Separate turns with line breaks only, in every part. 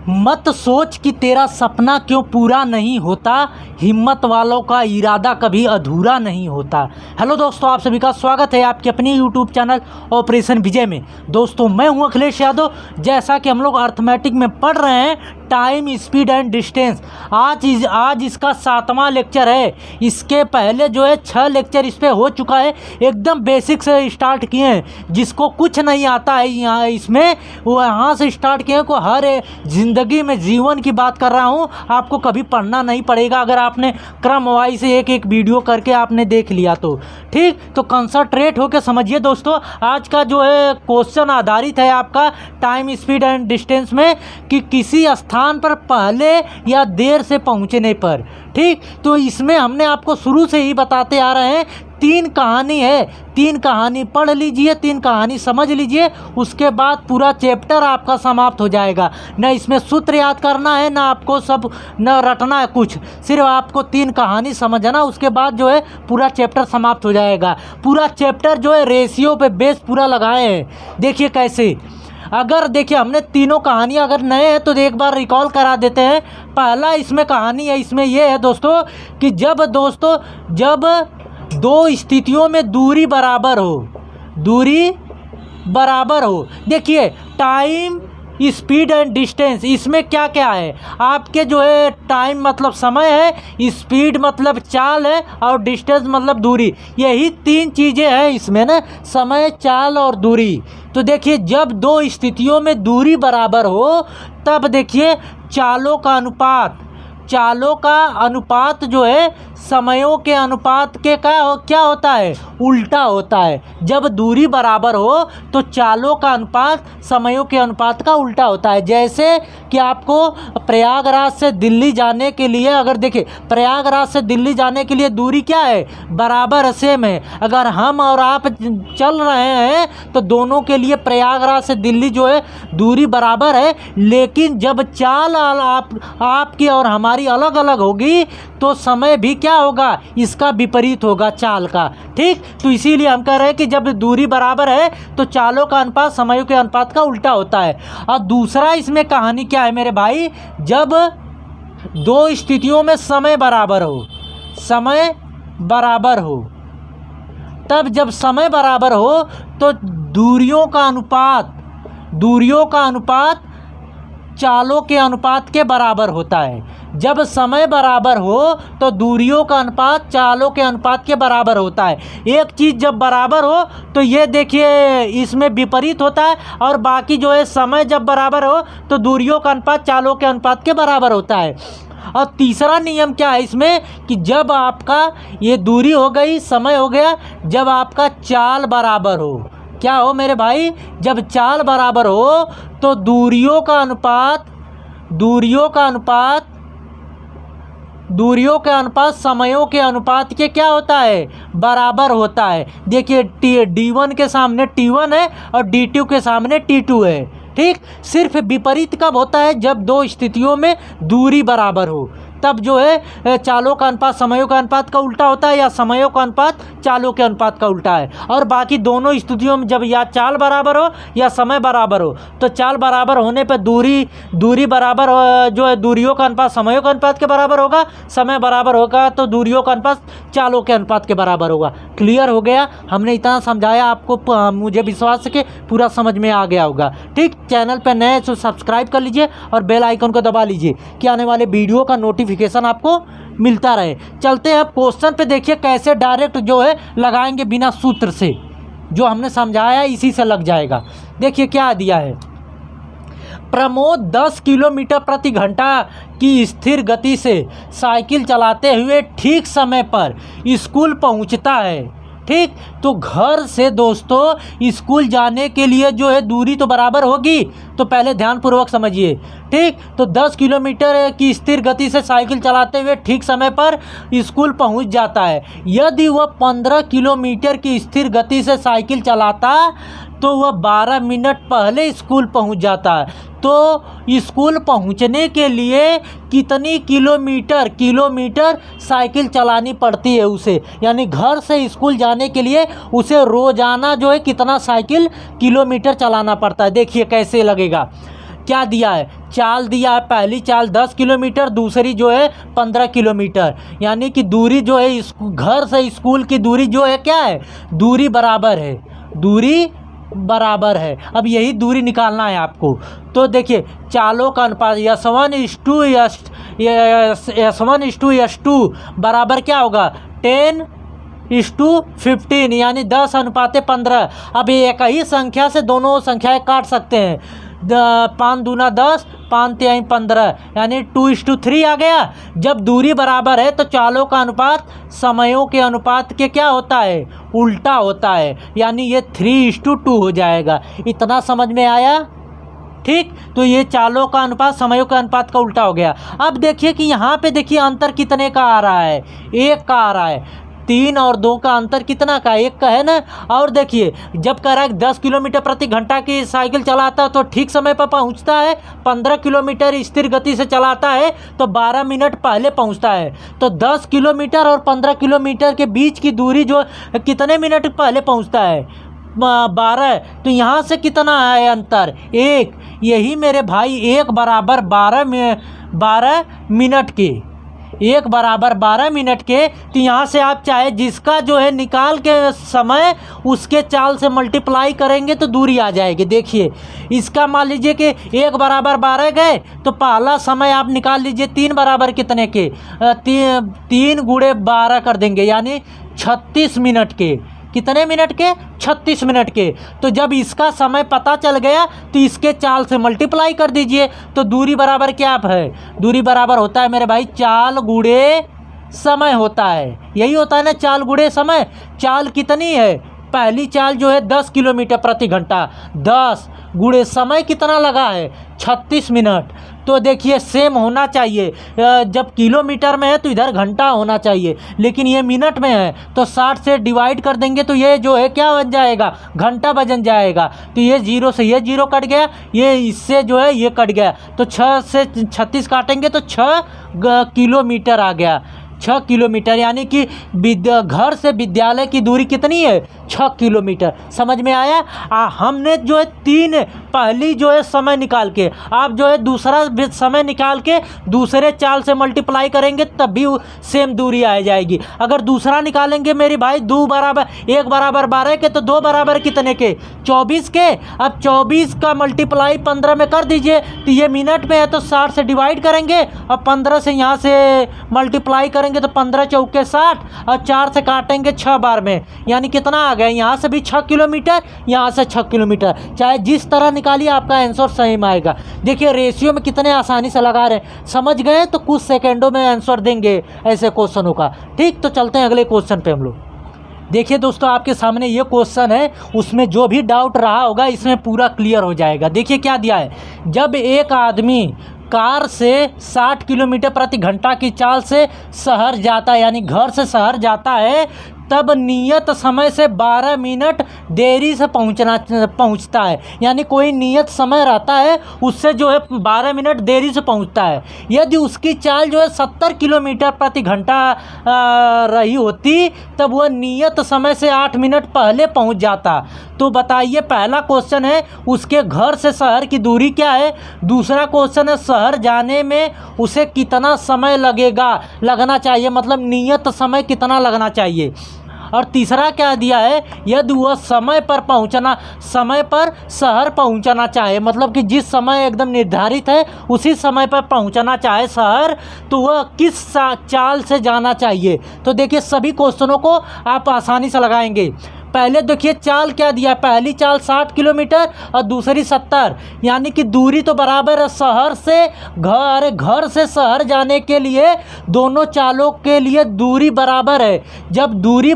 मत सोच कि तेरा सपना क्यों पूरा नहीं होता, हिम्मत वालों का इरादा कभी अधूरा नहीं होता। हेलो दोस्तों, आप सभी का स्वागत है आपके अपने यूट्यूब चैनल ऑपरेशन विजय में। दोस्तों मैं हूं अखिलेश यादव। जैसा कि हम लोग अर्थमेटिक में पढ़ रहे हैं टाइम, स्पीड एंड डिस्टेंस, आज इसका 7वां लेक्चर है। इसके पहले जो है 6 लेक्चर इस पर हो चुका है। एकदम बेसिक से स्टार्ट किए हैं। जिसको कुछ नहीं आता है यहाँ इसमें वो यहाँ से स्टार्ट किए को हर ज़िंदगी में जीवन की बात कर रहा हूँ। आपको कभी पढ़ना नहीं पड़ेगा अगर आपने क्रम वाइज से एक एक वीडियो करके आपने देख लिया तो ठीक। तो कंसंट्रेट होकर समझिए दोस्तों। आज का जो है क्वेश्चन आधारित है आपका टाइम, स्पीड एंड डिस्टेंस में कि किसी स्थान पर पहले या देर से पहुंचने पर, ठीक। तो इसमें हमने आपको शुरू से ही बताते आ रहे हैं 3 कहानी है। 3 कहानी पढ़ लीजिए, 3 कहानी समझ लीजिए, उसके बाद पूरा चैप्टर आपका समाप्त हो जाएगा। न इसमें सूत्र याद करना है, ना आपको सब न रटना है कुछ, सिर्फ आपको 3 कहानी समझना, उसके बाद जो है पूरा चैप्टर समाप्त हो जाएगा। पूरा चैप्टर जो है रेशियो पे बेस पूरा लगाए हैं। देखिए कैसे, अगर देखिए हमने तीनों कहानियाँ अगर नए हैं तो एक बार रिकॉल करा देते हैं। पहला इसमें कहानी है, इसमें यह है दोस्तों कि जब 2 स्थितियों में दूरी बराबर हो, देखिए टाइम, स्पीड एंड डिस्टेंस, इसमें क्या क्या है आपके जो है टाइम मतलब समय है, स्पीड मतलब चाल है और डिस्टेंस मतलब दूरी। यही 3 चीज़ें हैं इसमें ना, समय, चाल और दूरी। तो देखिए जब 2 स्थितियों में दूरी बराबर हो तब देखिए चालों का अनुपात जो है समयों के अनुपात के क्या होता है, उल्टा होता है। जब दूरी बराबर हो तो चालों का अनुपात समयों के अनुपात का उल्टा होता है। जैसे कि आपको प्रयागराज से दिल्ली जाने के लिए, अगर देखिए प्रयागराज से दिल्ली जाने के लिए दूरी क्या है, बराबर सेम है। अगर हम और आप चल रहे हैं तो दोनों के लिए प्रयागराज से दिल्ली जो है दूरी बराबर है। लेकिन जब चाल आपकी और हमारी अलग अलग होगी तो समय भी क्या होगा, इसका विपरीत होगा चाल का, ठीक। तो इसीलिए हम कह रहे हैं कि जब दूरी बराबर है तो चालों का अनुपात समयों के अनुपात का उल्टा होता है। और दूसरा इसमें कहानी क्या है मेरे भाई, जब 2 स्थितियों में समय बराबर हो, तब जब समय बराबर हो तो दूरियों का अनुपात चालों के अनुपात के बराबर होता है। जब समय बराबर हो तो दूरियों का अनुपात चालों के अनुपात के बराबर होता है। एक चीज़ जब बराबर हो तो ये देखिए इसमें विपरीत होता है, और बाकी जो है समय जब बराबर हो तो दूरियों का अनुपात चालों के अनुपात के बराबर होता है। और तीसरा नियम क्या है इसमें कि जब आपका ये दूरी हो गई, समय हो गया, जब आपका चाल बराबर हो, क्या हो मेरे भाई, जब चाल बराबर हो तो दूरियों का अनुपात समयों के अनुपात के क्या होता है, बराबर होता है। देखिए D1 के सामने T1 है और D2 के सामने T2 है, ठीक। सिर्फ विपरीत कब होता है, जब 2 स्थितियों में दूरी बराबर हो, तब जो है चालों का अनुपात समयों का अनुपात का उल्टा होता है या समयों का अनुपात चालों के अनुपात का उल्टा है। और बाकी दोनों स्थितियों में जब या चाल बराबर हो या समय बराबर हो, तो चाल बराबर होने पर दूरी बराबर जो है दूरियों का अनुपात समयों के अनुपात के बराबर होगा, समय बराबर होगा तो दूरियों का अनुपात चालों के अनुपात के बराबर होगा। क्लियर हो गया, हमने इतना समझाया आपको, मुझे विश्वास है कि पूरा समझ में आ गया होगा, ठीक। चैनल पर नए तो सब्सक्राइब कर लीजिए और बेल आइकन को दबा लीजिए कि आने वाले वीडियो का नोटिफिकेशन आपको मिलता रहे। चलते हैं क्वेश्चन पे, देखिए कैसे डायरेक्ट जो है लगाएंगे बिना सूत्र से, जो हमने समझाया इसी से लग जाएगा। देखिए क्या दिया है, प्रमोद 10 किलोमीटर प्रति घंटा की स्थिर गति से साइकिल चलाते हुए ठीक समय पर स्कूल पहुंचता है, ठीक। तो घर से दोस्तों स्कूल जाने के लिए जो है दूरी तो बराबर होगी, तो पहले ध्यानपूर्वक समझिए, ठीक। तो 10 किलोमीटर की स्थिर गति से साइकिल चलाते हुए ठीक समय पर स्कूल पहुंच जाता है। यदि वह 15 किलोमीटर की स्थिर गति से साइकिल चलाता तो वह 12 मिनट पहले स्कूल पहुंच जाता है। तो स्कूल पहुंचने के लिए कितनी किलोमीटर साइकिल चलानी पड़ती है उसे, यानी घर से स्कूल जाने के लिए उसे रोज़ाना जो है कितना साइकिल किलोमीटर चलाना पड़ता है। देखिए कैसे लगेगा, क्या दिया है, चाल दिया है। पहली चाल 10 किलोमीटर, दूसरी जो है 15 किलोमीटर, यानी कि दूरी जो है घर से स्कूल की दूरी जो है क्या है, दूरी बराबर है, दूरी बराबर है। अब यही दूरी निकालना है आपको। तो देखिए चालों का अनुपात S1:S2 बराबर क्या होगा, 10:15, यानी 10:15। अब ये एक ही संख्या से दोनों संख्याएं काट सकते हैं। 5 दूना 10, 5 तिहाई 15, यानी 2:3 आ गया। जब दूरी बराबर है तो चालों का अनुपात समयों के अनुपात के क्या होता है, उल्टा होता है, यानी ये 3:2 हो जाएगा। इतना समझ में आया, ठीक। तो ये चालों का अनुपात समयों के अनुपात का उल्टा हो गया। अब देखिए कि यहाँ पे देखिए अंतर कितने का आ रहा है, 1 का आ रहा है। 3 और 2 का अंतर कितना का, 1 का है ना। और देखिए जब कह रहा है 10 किलोमीटर प्रति घंटा की साइकिल चलाता है तो ठीक समय पर पहुंचता है, 15 किलोमीटर स्थिर गति से चलाता है तो 12 मिनट पहले पहुंचता है। तो 10 किलोमीटर और 15 किलोमीटर के बीच की दूरी जो कितने मिनट पहले पहुंचता है, 12। तो यहाँ से कितना है अंतर, 1। यही मेरे भाई 1 बराबर 12 मिनट के, 1 बराबर 12 मिनट के। तो यहाँ से आप चाहे जिसका जो है निकाल के समय उसके चाल से मल्टीप्लाई करेंगे तो दूरी आ जाएगी। देखिए इसका मान लीजिए कि 1 बराबर 12 गए तो पहला समय आप निकाल लीजिए 3 बराबर कितने के, 3 गुणे 12 कर देंगे, यानी 36 मिनट के। कितने मिनट के, 36 मिनट के। तो जब इसका समय पता चल गया तो इसके चाल से मल्टीप्लाई कर दीजिए तो दूरी बराबर क्या है, दूरी बराबर होता है मेरे भाई चाल गुणे समय होता है। यही होता है ना, चाल गुणे समय। चाल कितनी है, पहली चाल जो है 10 किलोमीटर प्रति घंटा, 10 गुणे समय कितना लगा है, 36 मिनट। तो देखिए सेम होना चाहिए, जब किलोमीटर में है तो इधर घंटा होना चाहिए, लेकिन ये मिनट में है तो 60 से डिवाइड कर देंगे तो ये जो है क्या बन जाएगा, घंटा बन जाएगा। तो ये 0 से ये 0 कट गया, ये इससे जो है ये कट गया, तो 6 से 36 काटेंगे तो 6 किलोमीटर आ गया, 6 किलोमीटर। यानी कि घर से विद्यालय की दूरी कितनी है, 6 किलोमीटर। समझ में आया। हमने जो है 3 पहली जो है समय निकाल के, आप जो है दूसरा समय निकाल के दूसरे चाल से मल्टीप्लाई करेंगे तब भी सेम दूरी आ जाएगी। अगर दूसरा निकालेंगे मेरे भाई 1 बराबर 12 के तो 2 बराबर कितने के, 24 के। अब 24 का मल्टीप्लाई 15 में कर दीजिए तो ये मिनट में है तो 60 से डिवाइड करेंगे और 15 से यहाँ से मल्टीप्लाई करेंगे तो 15 चौके 60 और 4 से काटेंगे 6 बार में, यानी कितना आ गया, यहाँ से भी 6 किलोमीटर, यहाँ से 6 किलोमीटर। चाहे जिस तरह निकालिए आपका आंसर सही में आएगा। देखिए रेशियो में कितने आसानी से लगा रहे हैं, समझ गए तो कुछ सेकंडों में आंसर देंगे ऐसे क्वेश्चनों का। ठीक, तो चलते हैं अगले क्वेश्चन पे हम लोग। देखिए दोस्तों आपके सामने ये क्वेश्चन है, उसमें जो भी डाउट रहा होगा इसमें पूरा क्लियर हो जाएगा। देखिए क्या दिया है, जब एक आदमी कार से 60 किलोमीटर प्रति घंटा की चाल से शहर जाता है, यानी घर से शहर जाता है, तब नियत समय से 12 मिनट देरी से पहुंचता है। यानी कोई नियत समय रहता है उससे जो है 12 मिनट देरी से पहुंचता है। यदि उसकी चाल जो है 70 किलोमीटर प्रति घंटा रही होती तब वह नियत समय से 8 मिनट पहले पहुंच जाता। तो बताइए, पहला क्वेश्चन है उसके घर से शहर की दूरी क्या है, दूसरा क्वेश्चन है शहर जाने में उसे कितना समय लगना चाहिए, मतलब नियत समय कितना लगना चाहिए, और तीसरा क्या दिया है, यदि वह समय पर शहर पहुंचना चाहे, मतलब कि जिस समय एकदम निर्धारित है उसी समय पर पहुंचना चाहे शहर, तो वह किस चाल से जाना चाहिए। तो देखिए सभी क्वेश्चनों को आप आसानी से लगाएंगे। पहले देखिए चाल क्या दिया, पहली चाल 60 किलोमीटर और दूसरी 70, यानी कि दूरी तो बराबर है। शहर से घर से शहर जाने के लिए दोनों चालों के लिए दूरी बराबर है। जब दूरी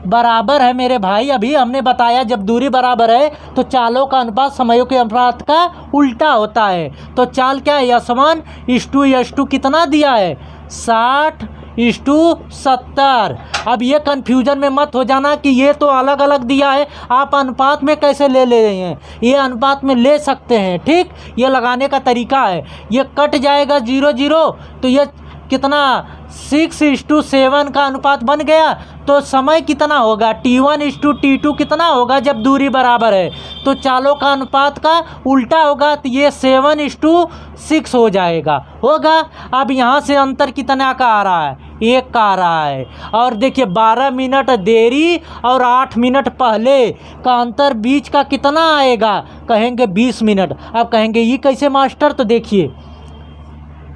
बराबर है मेरे भाई, अभी हमने बताया जब दूरी बराबर है तो चालों का अनुपात समयों के अनुपात का उल्टा होता है। तो चाल क्या है, S1:S2 कितना दिया है, 60:70। अब ये कन्फ्यूजन में मत हो जाना कि ये तो अलग अलग दिया है, आप अनुपात में कैसे ले रहे हैं, ये अनुपात में ले सकते हैं। ठीक, ये लगाने का तरीका है। ये कट जाएगा 0 0 तो ये कितना 6:7 का अनुपात बन गया। तो समय कितना होगा T1:T2 कितना होगा जब दूरी बराबर है, तो चालों का अनुपात का उल्टा होगा, तो ये 7:6 हो जाएगा, होगा। अब यहाँ से अंतर कितना का आ रहा है, 1 का आ रहा है। और देखिए 12 मिनट देरी और 8 मिनट पहले का अंतर बीच का कितना आएगा, कहेंगे 20 मिनट। अब कहेंगे ये कैसे मास्टर, तो देखिए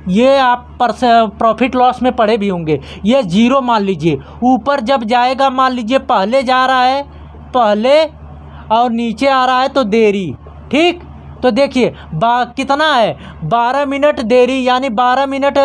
ये आप प्रॉफिट लॉस में पढ़े भी होंगे। ये 0 मान लीजिए, ऊपर जब जाएगा मान लीजिए पहले जा रहा है पहले और नीचे आ रहा है तो देरी, ठीक। तो देखिए कितना है 12 मिनट देरी, यानी 12 मिनट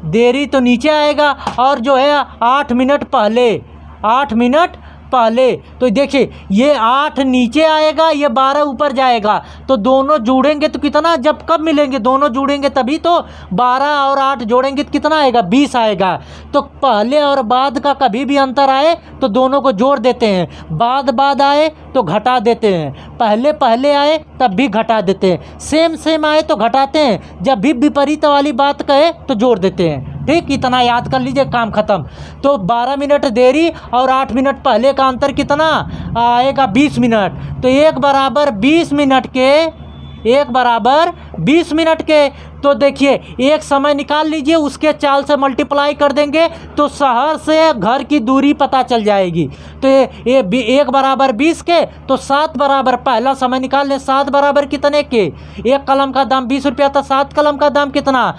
देरी तो नीचे आएगा, और जो है 8 मिनट पहले, 8 मिनट पहले, तो देखिए ये 8 नीचे आएगा, ये 12 ऊपर जाएगा, तो दोनों जुड़ेंगे तो कितना, जब कब मिलेंगे दोनों जुड़ेंगे तभी तो 12 और 8 जोड़ेंगे तो कितना आएगा 20 आएगा। तो पहले और बाद का कभी भी अंतर आए तो दोनों को जोड़ देते हैं, बाद आए तो घटा देते हैं, पहले पहले आए तब भी घटा देते हैं, सेम आए तो घटाते हैं, जब भी विपरीत वाली बात कहे तो जोड़ देते हैं, ठीक। इतना याद कर लीजिए, काम खत्म। तो 12 मिनट देरी और 8 मिनट पहले का अंतर कितना आएगा 20 मिनट। तो 1 बराबर 20 मिनट के, 1 बराबर 20 मिनट के। तो देखिए एक समय निकाल लीजिए, उसके चाल से मल्टीप्लाई कर देंगे तो शहर से घर की दूरी पता चल जाएगी। तो ये 1 बराबर 20 के, तो 7 बराबर, पहला समय निकाल लें, 7 बराबर कितने के, 1 कलम का दाम 20 रुपया था, 7 कलम का दाम कितना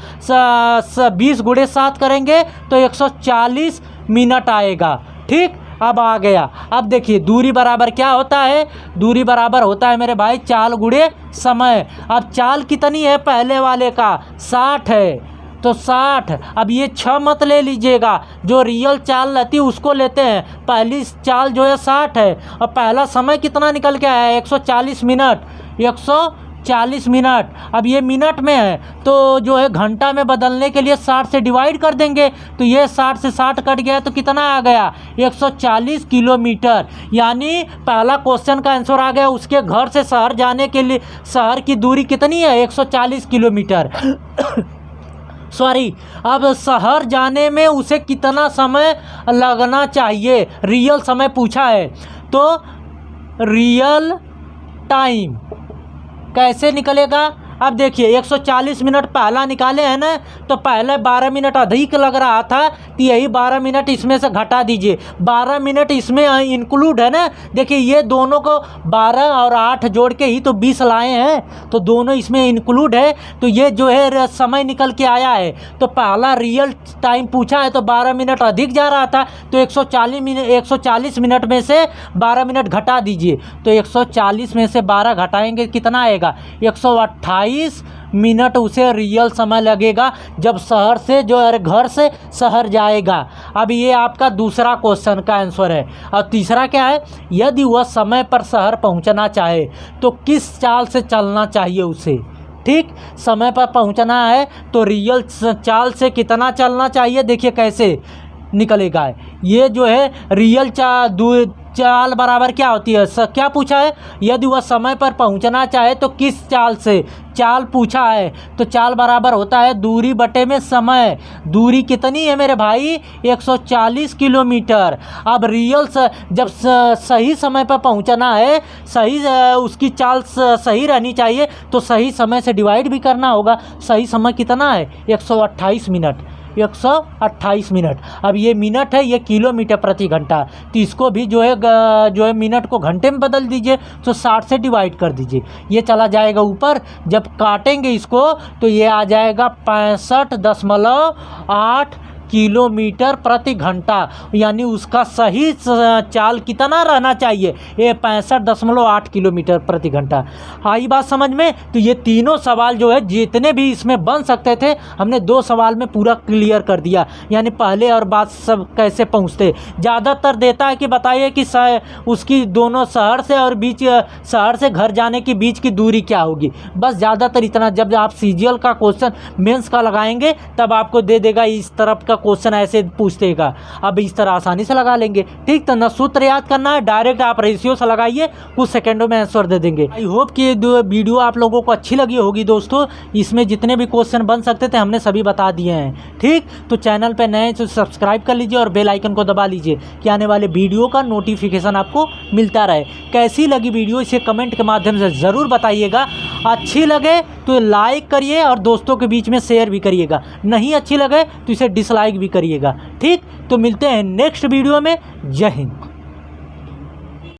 20 गुणे 7 करेंगे तो 140 मिनट आएगा, ठीक। अब आ गया। अब देखिए दूरी बराबर क्या होता है, दूरी बराबर होता है मेरे भाई चाल गुणे समय। अब चाल कितनी है पहले वाले का 60 है, तो 60। अब ये 6 मत ले लीजिएगा, जो रियल चाल रहती है उसको लेते हैं, पहली चाल जो है 60 है, और पहला समय कितना निकल के आया है 140 मिनट, 140 मिनट। अब ये मिनट में है तो जो है घंटा में बदलने के लिए 60 से डिवाइड कर देंगे, तो ये 60 से 60 कट गया तो कितना आ गया 140 किलोमीटर। यानी पहला क्वेश्चन का आंसर आ गया, उसके घर से शहर जाने के लिए शहर की दूरी कितनी है 140 किलोमीटर। सॉरी, अब शहर जाने में उसे कितना समय लगना चाहिए, रियल समय पूछा है। तो रियल टाइम कैसे निकलेगा, अब देखिए 140 मिनट पहला निकाले हैं ना, तो पहले 12 मिनट अधिक लग रहा था, तो यही 12 मिनट इसमें से घटा दीजिए, 12 मिनट इसमें इंक्लूड है ना। देखिए ये दोनों को 12 और 8 जोड़ के ही तो 20 लाए हैं, तो दोनों इसमें इंक्लूड है, तो ये जो है समय निकल के आया है। तो पहला रियल टाइम पूछा है तो 12 मिनट अधिक जा रहा था, तो 140 मिनट में से 12 मिनट घटा दीजिए, तो 140 में से 12 घटाएंगे कितना आएगा 128 मिनट उसे रियल समय लगेगा जब शहर से जो है घर से शहर जाएगा। अब ये आपका दूसरा क्वेश्चन का आंसर है। और तीसरा क्या है, यदि वह समय पर शहर पहुंचना चाहे तो किस चाल से चलना चाहिए उसे, ठीक। समय पर पहुंचना है तो रियल चाल से कितना चलना चाहिए, देखिए कैसे निकलेगा। ये जो है रियल चाल बराबर क्या होती है, क्या पूछा है, यदि वह समय पर पहुंचना चाहे तो किस चाल से, चाल पूछा है, तो चाल बराबर होता है दूरी बटे में समय। दूरी कितनी है मेरे भाई 140 किलोमीटर। अब रियल जब सही समय पर पहुंचना है, सही उसकी चाल सही रहनी चाहिए, तो सही समय से डिवाइड भी करना होगा। सही समय कितना है 128 मिनट, 128 मिनट। अब ये मिनट है, ये किलोमीटर प्रति घंटा, तो इसको भी जो है मिनट को घंटे में बदल दीजिए, तो 60 से डिवाइड कर दीजिए, ये चला जाएगा ऊपर। जब काटेंगे इसको तो ये आ जाएगा 65.8 किलोमीटर प्रति घंटा, यानी उसका सही चाल कितना रहना चाहिए, ये 65.8 किलोमीटर प्रति घंटा। आई बात समझ में। तो ये तीनों सवाल जो है जितने भी इसमें बन सकते थे, हमने 2 सवाल में पूरा क्लियर कर दिया, यानी पहले और बाद सब कैसे पहुंचते। ज़्यादातर देता है कि बताइए कि उसकी दोनों शहर से और शहर से घर जाने के बीच की दूरी क्या होगी, बस ज़्यादातर इतना। जब आप सीजीएल का क्वेश्चन मेंस का लगाएंगे तब आपको दे देगा इस तरफ का क्वेश्चन ऐसे पूछतेगा, अब इस तरह आसानी से लगा लेंगे। ठीक, तो न सूत्र याद करना है, डायरेक्ट आप रेशियो से लगाइए, कुछ सेकंडों में आंसर दे देंगे। आई होप कि ये वीडियो आप लोगों को अच्छी लगी होगी दोस्तों। इसमें जितने भी क्वेश्चन बन सकते थे हमने सभी बता दिए हैं। ठीक, तो चैनल पर नए तो सब्सक्राइब कर लीजिए और बेल आइकन को दबा लीजिए कि आने वाले वीडियो का नोटिफिकेशन आपको मिलता रहे। कैसी लगी वीडियो इसे कमेंट के माध्यम से ज़रूर बताइएगा। अच्छी लगे तो लाइक करिए और दोस्तों के बीच में शेयर भी करिएगा, नहीं अच्छी लगे तो इसे डिसलाइक भी करिएगा। ठीक, तो मिलते हैं नेक्स्ट वीडियो में। जय हिंद।